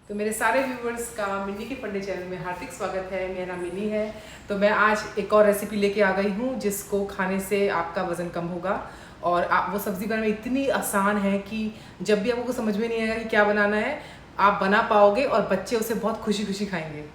तो मेरे सारे व्यूवर्स का मिन्नी के फंडे चैनल में हार्दिक स्वागत है। मेरा नाम मिन्नी है। तो मैं आज एक और रेसिपी लेके आ गई हूँ जिसको खाने से आपका वज़न कम होगा। और वो सब्ज़ी बनाना इतनी आसान है कि जब भी आपको समझ में नहीं आएगा कि क्या बनाना है, आप बना पाओगे और बच्चे उसे बहुत खुशी खुशी खाएंगे।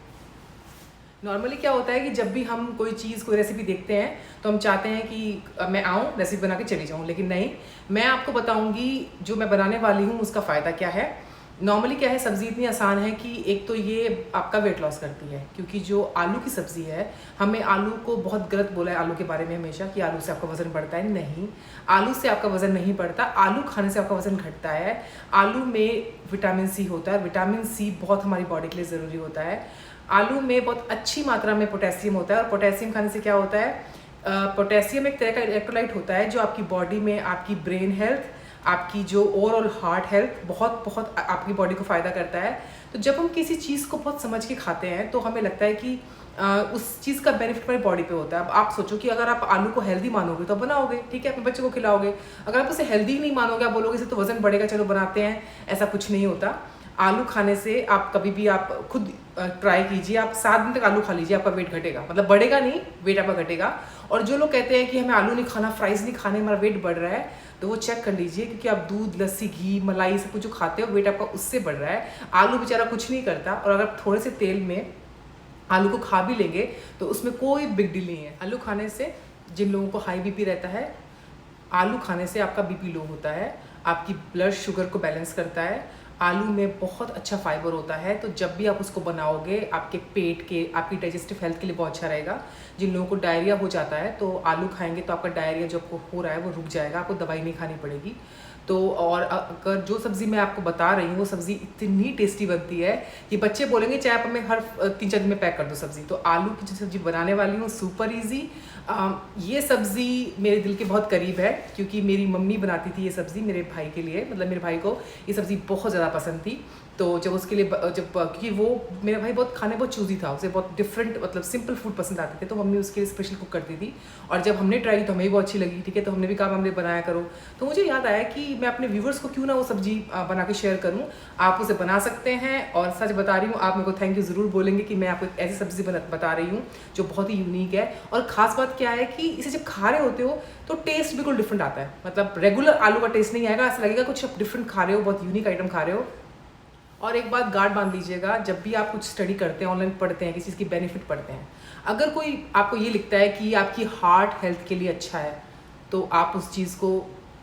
नॉर्मली क्या होता है कि जब भी हम कोई रेसिपी देखते हैं तो हम चाहते हैं कि मैं आऊँ रेसिपी बना के चली जाऊँ, लेकिन नहीं, मैं आपको बताऊँगी जो मैं बनाने वाली हूँ उसका फ़ायदा क्या है। नॉर्मली क्या है, सब्ज़ी इतनी आसान है कि एक तो ये आपका वेट लॉस करती है, क्योंकि जो आलू की सब्ज़ी है, हमें आलू को बहुत गलत बोला है आलू के बारे में हमेशा कि आलू से आपका वज़न बढ़ता है। नहीं, आलू से आपका वज़न नहीं बढ़ता, आलू खाने से आपका वज़न घटता है। आलू में विटामिन सी होता है, विटामिन सी बहुत हमारी बॉडी के लिए ज़रूरी होता है। आलू में बहुत अच्छी मात्रा में पोटेशियम होता है, और पोटेशियम खाने से क्या होता है, पोटेशियम एक तरह का इलेक्ट्रोलाइट होता है जो आपकी बॉडी में आपकी ब्रेन हेल्थ, आपकी जो ओवरऑल हार्ट हेल्थ, बहुत बहुत आपकी बॉडी को फ़ायदा करता है। तो जब हम किसी चीज़ को बहुत समझ के खाते हैं तो हमें लगता है कि उस चीज़ का बेनिफिट हमारी बॉडी पे होता है। अब आप सोचो कि अगर आप आलू को हेल्दी मानोगे तो बनाओगे, ठीक है, अपने बच्चों को खिलाओगे। अगर आप उसे हेल्दी नहीं मानोगे, आप बोलोगे इससे तो वज़न बढ़ेगा, चलो बनाते हैं, ऐसा कुछ नहीं होता। आलू खाने से आप कभी भी आप खुद ट्राई कीजिए, आप 7 दिन तक आलू खा लीजिए, आपका वेट घटेगा, मतलब बढ़ेगा नहीं, वेट आपका घटेगा। और जो लोग कहते हैं कि हमें आलू नहीं खाना, फ्राइज़ नहीं खाने, हमारा वेट बढ़ रहा है, तो वो चेक कर लीजिए, क्योंकि आप दूध, लस्सी, घी, मलाई सब कुछ जो खाते हो, वेट आपका उससे बढ़ रहा है। आलू बेचारा कुछ नहीं करता, और अगर आप थोड़े से तेल में आलू को खा भी लेंगे तो उसमें कोई बिग डील नहीं है। आलू खाने से जिन लोगों को हाई बीपी रहता है, आलू खाने से आपका बीपी लो होता है, आपकी ब्लड शुगर को बैलेंस करता है। आलू में बहुत अच्छा फाइबर होता है, तो जब भी आप उसको बनाओगे आपके पेट के, आपकी डाइजेस्टिव हेल्थ के लिए बहुत अच्छा रहेगा। जिन लोगों को डायरिया हो जाता है तो आलू खाएंगे तो आपका डायरिया जो आपको हो रहा है वो रुक जाएगा, आपको दवाई नहीं खानी पड़ेगी। तो और अगर जो सब्ज़ी मैं आपको बता रही हूँ वो सब्ज़ी इतनी टेस्टी बनती है कि बच्चे बोलेंगे चाहे आप हमें हर 3-4 दिन में पैक कर दो सब्ज़ी। तो आलू की जो सब्ज़ी बनाने वाली हूँ सुपर ईजी। ये सब्ज़ी मेरे दिल के बहुत करीब है, क्योंकि मेरी मम्मी बनाती थी ये सब्ज़ी मेरे भाई के लिए, मतलब मेरे भाई को ये सब्ज़ी बहुत ज़्यादा पसंद थी। तो जब उसके लिए क्योंकि वो मेरा भाई बहुत खाने बहुत चूज़ी था, उसे बहुत डिफरेंट मतलब सिंपल फूड पसंद आते थे, तो मम्मी उसके लिए स्पेशल कुक करती थी। और जब हमने ट्राई की तो हमें भी बहुत अच्छी लगी, ठीक है, तो हमने भी कहा हमने बनाया करो। तो मुझे याद आया कि मैं अपने व्यूवर्स को क्यों ना वो सब्ज़ी बना के शेयर करूँ। आप उसे बना सकते हैं, और सच बता रही हूँ, आप मेरे को थैंक यू ज़रूर बोलेंगे कि मैं आपको एक ऐसी सब्ज़ी बता रही हूँ जो बहुत ही यूनिक है। और ख़ास बात क्या है कि इसे जब खा रहे होते हो तो टेस्ट बिल्कुल डिफरेंट आता है, मतलब रेगुलर आलू का टेस्ट नहीं आएगा, ऐसा लगेगा कुछ आप डिफरेंट खा रहे हो, बहुत यूनिक आइटम खा रहे हो। और एक बात गार्ड बांध लीजिएगा, जब भी आप कुछ स्टडी करते हैं, ऑनलाइन पढ़ते हैं, किसी चीज़ की बेनिफिट पढ़ते हैं, अगर कोई आपको ये लिखता है कि आपकी हार्ट हेल्थ के लिए अच्छा है, तो आप उस चीज़ को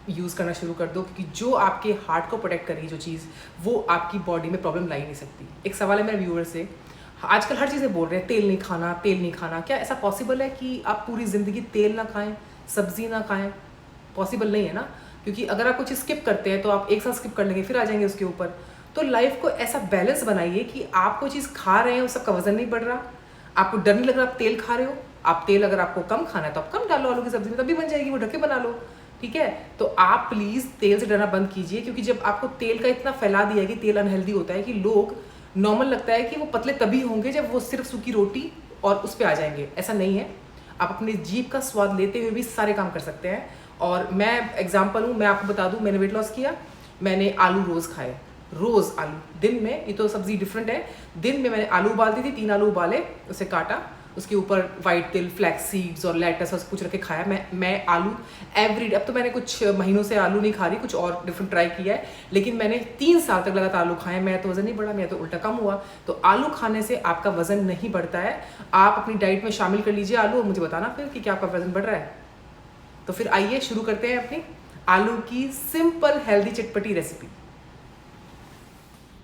यूज़ करना शुरू कर दो, क्योंकि जो आपके हार्ट को प्रोटेक्ट करेगी जो चीज़, वो आपकी बॉडी में प्रॉब्लम ला ही नहीं सकती। एक सवाल है मेरे व्यूअर से, आजकल हर चीज़ें बोल रहे हैं तेल नहीं खाना, तेल नहीं खाना, क्या ऐसा पॉसिबल है कि आप पूरी ज़िंदगी तेल ना खाएं, सब्ज़ी ना खाएं? पॉसिबल नहीं है ना, क्योंकि अगर आप कुछ स्किप करते हैं तो आप एक साथ स्किप कर लेंगे, फिर आ जाएंगे उसके ऊपर। तो लाइफ को ऐसा बैलेंस बनाइए कि आप कोई चीज़ खा रहे हैं उसका आपका वजन नहीं बढ़ रहा, आपको डर नहीं लग रहा आप तेल खा रहे हो। आप तेल अगर आपको कम खाना है तो आप कम डालो आलू की सब्जी में, तभी बन जाएगी, वो ढके बना लो, ठीक है। तो आप प्लीज़ तेल से डरना बंद कीजिए, क्योंकि जब आपको तेल का इतना फैला दिया है कि तेल अनहेल्दी होता है, कि लोग नॉर्मल लगता है कि वो पतले तभी होंगे जब वो सिर्फ सूखी रोटी और उस पर आ जाएंगे। ऐसा नहीं है, आप अपने जीभ का स्वाद लेते हुए भी सारे काम कर सकते हैं। और मैं एग्जाम्पल हूँ, मैं आपको बता दूँ, मैंने वेट लॉस किया, मैंने आलू रोज़ खाए, रोज़ आलू दिन में, ये तो सब्ज़ी डिफरेंट है। दिन में मैंने आलू उबालती थी, 3 आलू उबाले, उसे काटा, उसके ऊपर वाइट तिल, फ्लैक्स सीड्स और लेटस और कुछ रख के खाया। मैं आलू एवरीडे, अब तो मैंने कुछ महीनों से आलू नहीं खा रही, कुछ और डिफरेंट ट्राई किया है, लेकिन मैंने 3 साल तक लगातार आलू खाए। मैं तो वज़न नहीं बढ़ा, मैं तो उल्टा कम हुआ। तो आलू खाने से आपका वज़न नहीं बढ़ता है। आप अपनी डाइट में शामिल कर लीजिए आलू, और मुझे बताना फिर कि क्या आपका वज़न बढ़ रहा है। तो फिर आइए शुरू करते हैं अपनी आलू की सिंपल हेल्दी चटपटी रेसिपी।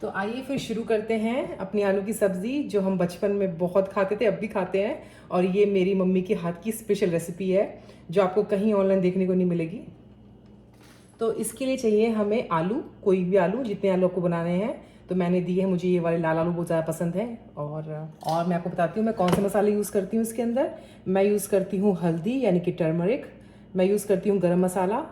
तो आइए फिर शुरू करते हैं अपनी आलू की सब्ज़ी, जो हम बचपन में बहुत खाते थे, अब भी खाते हैं। और ये मेरी मम्मी के हाथ की स्पेशल रेसिपी है जो आपको कहीं ऑनलाइन देखने को नहीं मिलेगी। तो इसके लिए चाहिए हमें आलू, कोई भी आलू, जितने आलू आपको बनाने हैं। तो मैंने दिए हैं, मुझे ये वाले लाल आलू बहुत ज़्यादा पसंद है। और मैं आपको बताती हूँ मैं कौन से मसाले यूज़ करती हूँ इसके अंदर। मैं यूज़ करती हूँ हल्दी यानी कि टर्मरिक, मैं यूज़ करती हूँ गरम मसाला,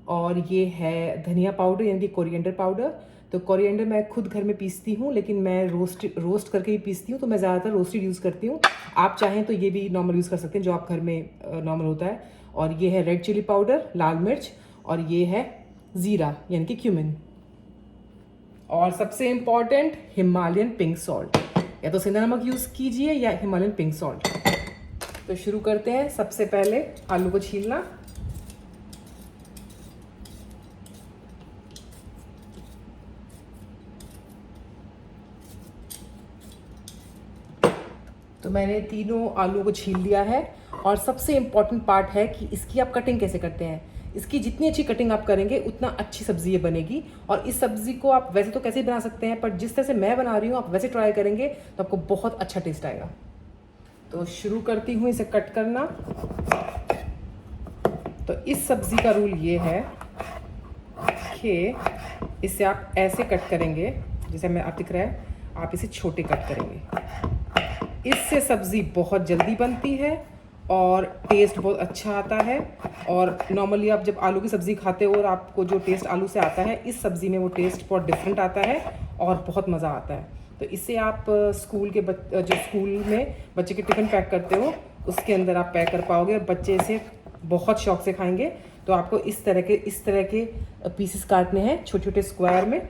और ये है धनिया पाउडर यानी कि कोरिएंडर पाउडर। तो कोरिएंडर मैं खुद घर में पीसती हूँ, लेकिन मैं रोस्ट करके ही पीसती हूँ, तो मैं ज़्यादातर रोस्टेड यूज़ करती हूँ। आप चाहें तो ये भी नॉर्मल यूज़ कर सकते हैं जो आप घर में नॉर्मल होता है। और ये है रेड चिली पाउडर, लाल मिर्च, और ये है ज़ीरा यानी कि क्यूमिन। और सबसे इम्पॉर्टेंट हिमालयन पिंक सॉल्ट, या तो सेंधा नमक यूज़ कीजिए या हिमालयन पिंक सॉल्ट। तो शुरू करते हैं। सबसे पहले आलू को छीलना। तो मैंने तीनों आलू को छील लिया है। और सबसे इम्पॉर्टेंट पार्ट है कि इसकी आप कटिंग कैसे करते हैं। इसकी जितनी अच्छी कटिंग आप करेंगे उतना अच्छी सब्ज़ी ये बनेगी। और इस सब्ज़ी को आप वैसे तो कैसे भी बना सकते हैं, पर जिस तरह से मैं बना रही हूँ आप वैसे ट्राई करेंगे तो आपको बहुत अच्छा टेस्ट आएगा। तो शुरू करती हूँ इसे कट करना। तो इस सब्ज़ी का रूल ये है कि इसे आप ऐसे कट करेंगे, जैसे मैं आप दिख रहा है, आप इसे छोटे कट करेंगे। इससे सब्ज़ी बहुत जल्दी बनती है और टेस्ट बहुत अच्छा आता है। और नॉर्मली आप जब आलू की सब्ज़ी खाते हो और आपको जो टेस्ट आलू से आता है, इस सब्ज़ी में वो टेस्ट बहुत डिफरेंट आता है और बहुत मज़ा आता है। तो इससे आप स्कूल के जो स्कूल में बच्चे के टिफ़िन पैक करते हो उसके अंदर आप पैक कर पाओगे और बच्चे इसे बहुत शौक से खाएंगे। तो आपको इस तरह के पीसेस काटने हैं छोटे छोटे स्क्वायर में।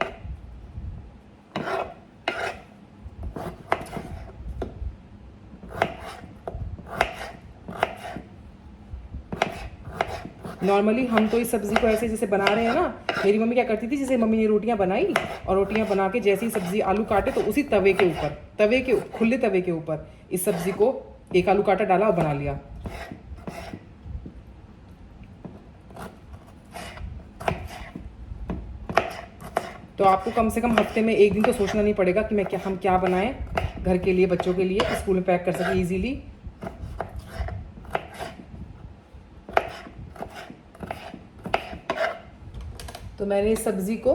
नॉर्मली हम तो इस सब्ज़ी को ऐसे जैसे बना रहे हैं ना, मेरी मम्मी क्या करती थी, जैसे मम्मी ने रोटियां बनाई और रोटियां बना के जैसे ही सब्ज़ी आलू काटे तो उसी खुले तवे के ऊपर इस सब्ज़ी को एक आलू काटा डाला और बना लिया। तो आपको कम से कम हफ्ते में एक दिन तो सोचना नहीं पड़ेगा कि हम क्या बनाएं घर के लिए, बच्चों के लिए, स्कूल में पैक कर सके इजीली। तो मैंने इस सब्ज़ी को,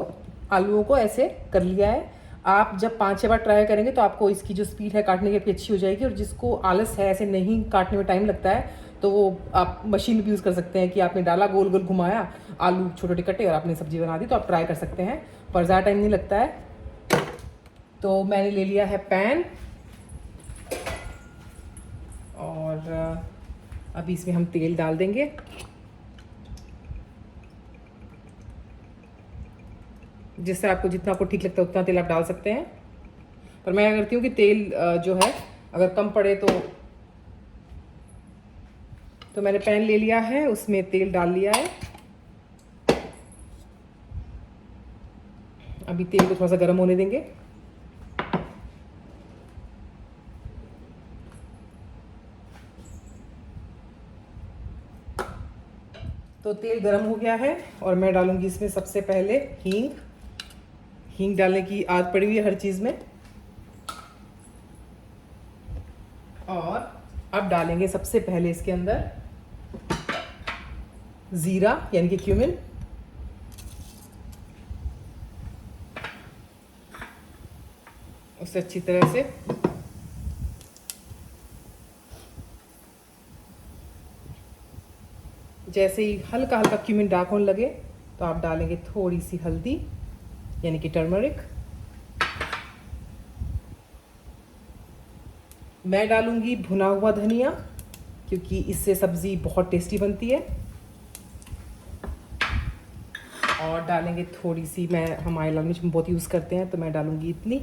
आलूओं को ऐसे कर लिया है। आप जब 5-6 बार ट्राई करेंगे तो आपको इसकी जो स्पीड है काटने की आपकी अच्छी हो जाएगी। और जिसको आलस है, ऐसे नहीं काटने में टाइम लगता है, तो वो आप मशीन भी यूज़ कर सकते हैं कि आपने डाला, गोल गोल घुमाया, आलू छोटे छोटे कटे और आपने सब्ज़ी बना दी। तो आप ट्राई कर सकते हैं, पर ज़्यादा टाइम नहीं लगता है। तो मैंने ले लिया है पैन और अभी इसमें हम तेल डाल देंगे। जिससे आपको जितना आपको ठीक लगता है उतना तेल आप डाल सकते हैं। पर मैं क्या करती हूँ कि तेल जो है अगर कम पड़े तो मैंने पैन ले लिया है, उसमें तेल डाल लिया है। अभी तेल को थोड़ा सा गर्म होने देंगे। तो तेल गर्म हो गया है और मैं डालूंगी इसमें सबसे पहले हींग डालने की आदत पड़ी हुई है हर चीज़ में। और अब डालेंगे सबसे पहले इसके अंदर ज़ीरा यानी कि क्यूमिन। उसे अच्छी तरह से जैसे ही हल्का हल्का क्यूमिन डार्क होने लगे तो आप डालेंगे थोड़ी सी हल्दी यानी कि टर्मरिक। मैं डालूंगी भुना हुआ धनिया क्योंकि इससे सब्ज़ी बहुत टेस्टी बनती है। और डालेंगे थोड़ी सी, हम हमारे लाल मिर्च बहुत यूज़ करते हैं तो मैं डालूंगी इतनी।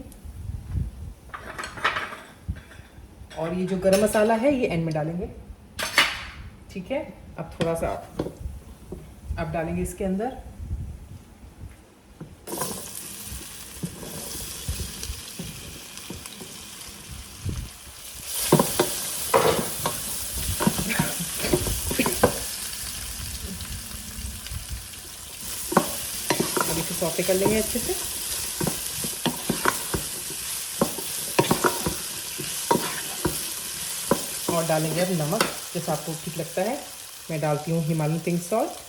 और ये जो गरम मसाला है ये एंड में डालेंगे, ठीक है। अब थोड़ा सा अब डालेंगे इसके अंदर अब इसे सौटे कर लेंगे अच्छे से। और डालेंगे अब नमक जैसा आपको ठीक लगता है। मैं डालती हूँ हिमालयन पिंक सॉल्ट।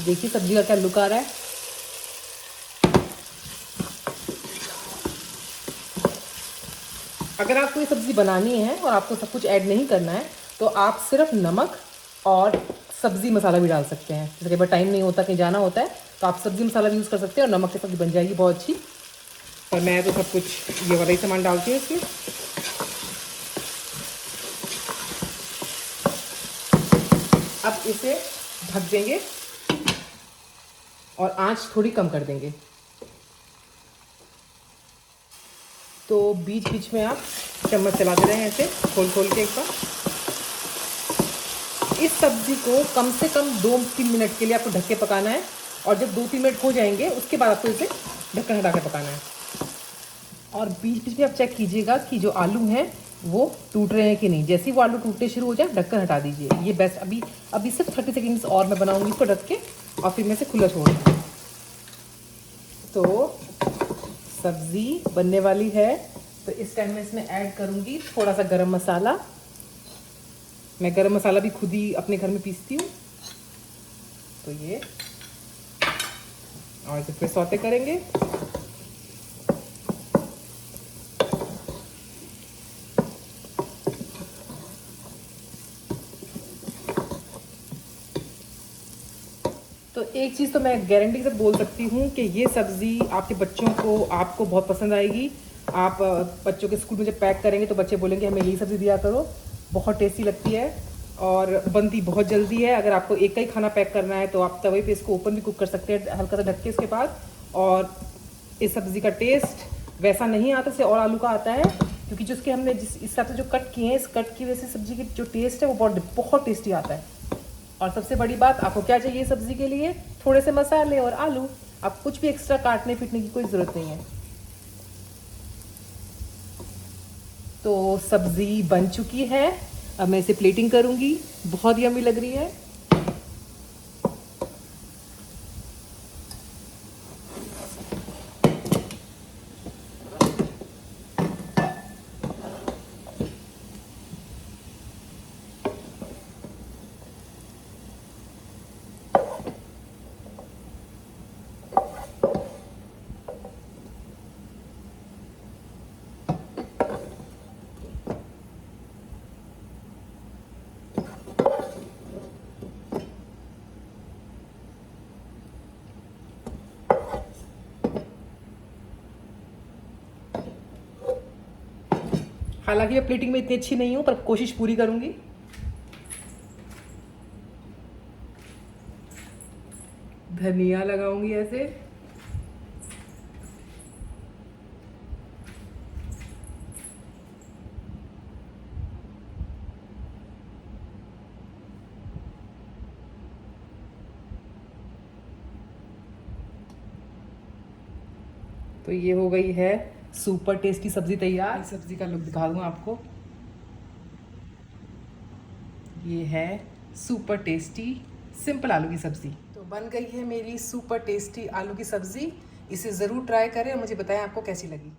देखिए सब्जी का क्या लुक आ रहा है। अगर आपको ये सब्ज़ी बनानी है और आपको सब कुछ ऐड नहीं करना है तो आप सिर्फ नमक और सब्ज़ी मसाला भी डाल सकते हैं। जैसे कई बार टाइम नहीं होता, कहीं जाना होता है, तो आप सब्ज़ी मसाला भी यूज़ कर सकते हैं और नमक के साथ बन जाएगी बहुत अच्छी। और मैं तो सब कुछ ये वाला ही सामान डालती हूँ इसमें। अब इसे ढक देंगे और आंच थोड़ी कम कर देंगे। तो बीच बीच में आप चम्मच चलाते रहें ऐसे खोल खोल के एक बार। इस सब्ज़ी को कम से कम 2-3 मिनट के लिए आपको ढक के पकाना है और जब 2-3 मिनट हो जाएंगे उसके बाद आपको इसे ढक्कन हटा के पकाना है। और बीच बीच में आप चेक कीजिएगा कि जो आलू हैं वो टूट रहे हैं कि नहीं। जैसे ही वो आलू टूटने शुरू हो जाए ढक्कन हटा दीजिए। ये बेस्ट। अभी सिर्फ 30 सेकेंड्स और मैं बनाऊंगी इसको ढक के और फिर मैं इसे खुला छोड़ूंगी। तो सब्ज़ी बनने वाली है। तो इस टाइम में इसमें ऐड करूंगी थोड़ा सा गरम मसाला। मैं गरम मसाला भी खुद ही अपने घर में पीसती हूँ। तो ये और इसे फिर सौते करेंगे। तो एक चीज़ तो मैं गारंटी से बोल सकती हूँ कि ये सब्ज़ी आपके बच्चों को, आपको बहुत पसंद आएगी। आप बच्चों के स्कूल में जब पैक करेंगे तो बच्चे बोलेंगे हमें यही सब्ज़ी दिया करो। बहुत टेस्टी लगती है और बनती बहुत जल्दी है। अगर आपको एक का ही खाना पैक करना है तो आप तवे पे इसको ओपन भी कुक कर सकते हैं हल्का सा ढक के इसके बाद। और इस सब्ज़ी का टेस्ट वैसा नहीं आता जैसे और आलू का आता है, क्योंकि जिसके हमने जिस हिसाब से जो कट किए हैं, इस कट की वजह से सब्ज़ी की जो टेस्ट है वो बहुत टेस्टी आता है। और सबसे बड़ी बात, आपको क्या चाहिए सब्ज़ी के लिए? थोड़े से मसाले और आलू। आप कुछ भी एक्स्ट्रा काटने पीटने की कोई ज़रूरत नहीं है। तो सब्ज़ी बन चुकी है। अब मैं इसे प्लेटिंग करूँगी। बहुत यम्मी लग रही है। हालांकि मैं प्लेटिंग में इतनी अच्छी नहीं हूँ पर कोशिश पूरी करूँगी। धनिया लगाऊंगी ऐसे। तो ये हो गई है सुपर टेस्टी सब्ज़ी तैयार। इस सब्ज़ी का लुक दिखा दूँ आपको। ये है सुपर टेस्टी सिंपल आलू की सब्ज़ी। तो बन गई है मेरी सुपर टेस्टी आलू की सब्ज़ी। इसे ज़रूर ट्राई करें और मुझे बताएं आपको कैसी लगी।